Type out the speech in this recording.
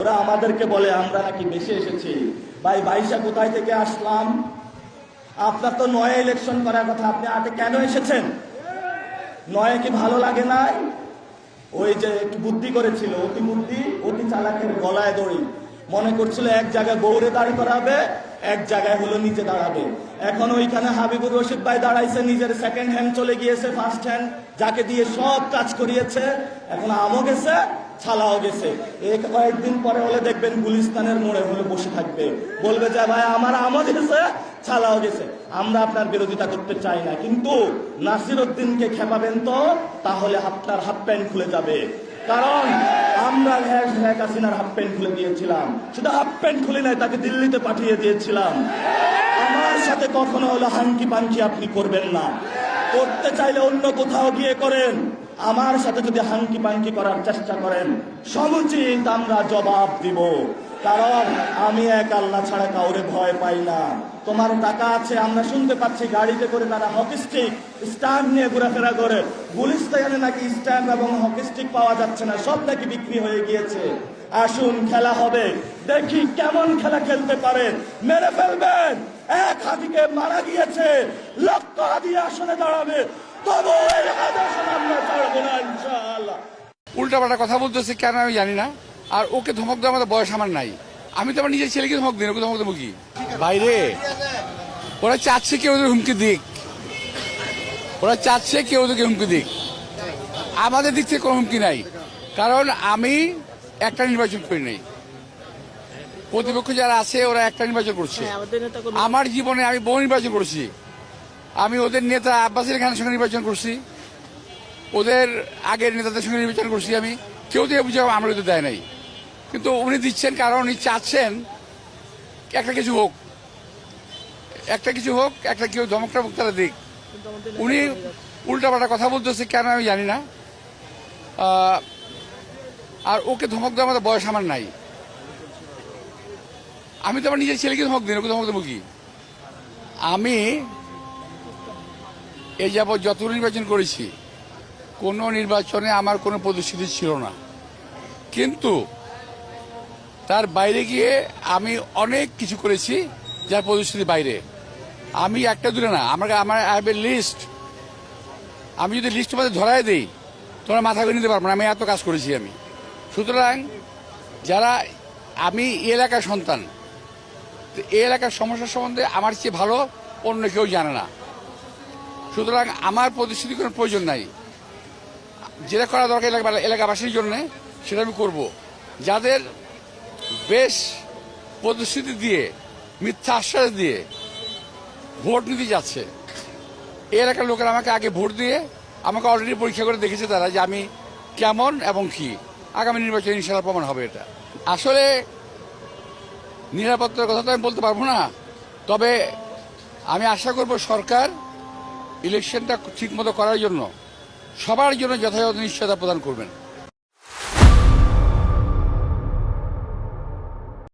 ওরা আমাদেরকে বলে আমরা নাকি বেশি এসেছি। ভাই বাইশা কোথায় থেকে আসলাম? আপনার তো নয় ইলেকশন করার কথা, আপনি আটে কেন এসেছেন? নয়ে কি ভালো লাগে নাই? ওই যে একটু বুদ্ধি করেছিল, অতি বুদ্ধি অতি চালাকের গলায় দড়ি। মনে করছিল এক জায়গায় গৌরে দাঁড়ি করাবে, এক জায়গায় হলো নিচে দাঁড়াবে। এখন ওইখানে হাবিবুর রশিদ ভাই দাঁড়াইছে, নিজের সেকেন্ড হ্যান্ড চলে গিয়েছে ফার্স্ট হ্যান্ড, যাকে দিয়ে সব কাজ করিয়েছে। এখন আমও গেছে, ছালাও গেছে। এই কয়েকদিন পরে হলে দেখবেন গুলিস্তানের মোড়ে হলে বসে থাকবে, বলবে যে ভাই আমার আমও গেছে, ছালাও গেছে। আমরা আপনার বিরোধিতা করতে চাই না, কিন্তু নাসির উদ্দিনকে খেপাবেন তো, তাহলে আপনার হাফ প্যান্ট খুলে যাবে। কারণ আমরা শেখ হাসিনার হাফ প্যান্ট খুলে দিয়েছিলাম, শুধু হাফ প্যান্ট খুলে নাই, তাকে দিল্লিতে পাঠিয়ে দিয়েছিলাম। আমার সাথে কখনো হলো হাঙ্কি পাঙ্কি আপনি করবেন না। করতে চাইলে অন্য কোথাও গিয়ে করেন, আমার সাথে যদি হাঙ্কি পাঙ্কি করার চেষ্টা করেন সমুচিত আমরা জবাব দিব। কারণ আমি এক আল্লাহ ছাড়া কাউরে ভয় পাই না। তোমার টাকা আছে, আমরা শুনতে পাচ্ছি গাড়িতে করে তারা হকি স্টিক স্ট্যান্ড নিয়ে ঘোরাফেরা করে। গুলিস্তানে নাকি স্ট্যান্ড এবং হকি স্টিক পাওয়া যাচ্ছে না, সব নাকি বিক্রি হয়ে গিয়েছে। আসুন খেলা হবে, দেখি কেমন খেলা খেলতে পারেন। মেরে ফেলবেন, এক হাতিকে মারা গিয়েছে, লক্ষ হাতি আসনে দাঁড়াবে, তবু আমরা ছাড়বো না ইনশাআল্লাহ। উল্টাপাল্টা কথা বলতেছে কেন আমি জানি না। আর ওকে ধমক দেওয়ার মতো বয়স আমার নাই। আমি তো আমার নিজের ছেলেকে ধমক দিই, ওকে ধমক দেবো কি? বাইরে ওরা চাচ্ছে কেউ ওদের হুমকি দিক, ওরা চাচ্ছে কেউ ওদেরকে হুমকি দিক। আমাদের দিক থেকে কোনো হুমকি নাই, কারণ আমি একটা নির্বাচন করি নাই। প্রতিপক্ষ যারা আছে ওরা একটা নির্বাচন করছে। আমার জীবনে আমি বহু নির্বাচন করেছি। আমি ওদের নেতা আব্বাস আলী খানের সঙ্গে নির্বাচন করছি, ওদের আগের নেতাদের সঙ্গে নির্বাচন করছি। আমি কেউ দিয়ে বুঝে আমরা তো দেয় নাই, কিন্তু উনি দিচ্ছেন কারণ উনি চাচ্ছেন একটা কিছু হোক, একটা কিছু হোক, একটা কেউ ধমকটা মুখ তারা দিক। উনি উল্টাপাল্টা কথা বলতেছে কেন আমি জানি না। আর ওকে ধমক দেওয়ার মতো বয়স আমার নাই। আমি তো আমার নিজের ছেলেকে ধমক দিই, ওকে ধমক দেবো কি? আমি এই যাবৎ যত নির্বাচন করেছি, কোনো নির্বাচনে আমার কোনো প্রতিশ্রুতি ছিল না, কিন্তু তার বাইরে গিয়ে আমি অনেক কিছু করেছি যার প্রতিশ্রুতি বাইরে। আমি একটা দূরে না, আমার আই হ্যাভ এ লিস্ট। আমি যদি লিস্ট মধ্যে ধরাই দিই তোমরা মাথা করে নিতে পারবো না, আমি এত কাজ করেছি আমি। সুতরাং যারা, আমি এই এলাকার সন্তান, এই এলাকার সমস্যা সম্বন্ধে আমার চেয়ে ভালো অন্য কেউ জানে না। সুতরাং আমার প্রতিশ্রুতি কোনো প্রয়োজন নাই। যেটা করা দরকার এলাকাবাসীর জন্য সেটা আমি করব। যাদের বেশ প্রতিশ্রুতি দিয়ে, মিথ্যা আশ্বাস দিয়ে ভোট নিতে যাচ্ছে, এই এলাকার লোকেরা আমাকে আগে ভোট দিয়ে আমাকে অলরেডি পরীক্ষা করে দেখেছে তারা যে আমি কেমন এবং কি। আগামী নির্বাচনে ইনশাআল্লাহ প্রমাণ হবে এটা। আসলে নিরাপত্তার কথা তো আমি বলতে পারবো না, তবে আমি আশা করব সরকার ইলেকশনটা ঠিকমতো করার জন্য সবার জন্য যথাযথ নিশ্চয়তা প্রদান করবেন।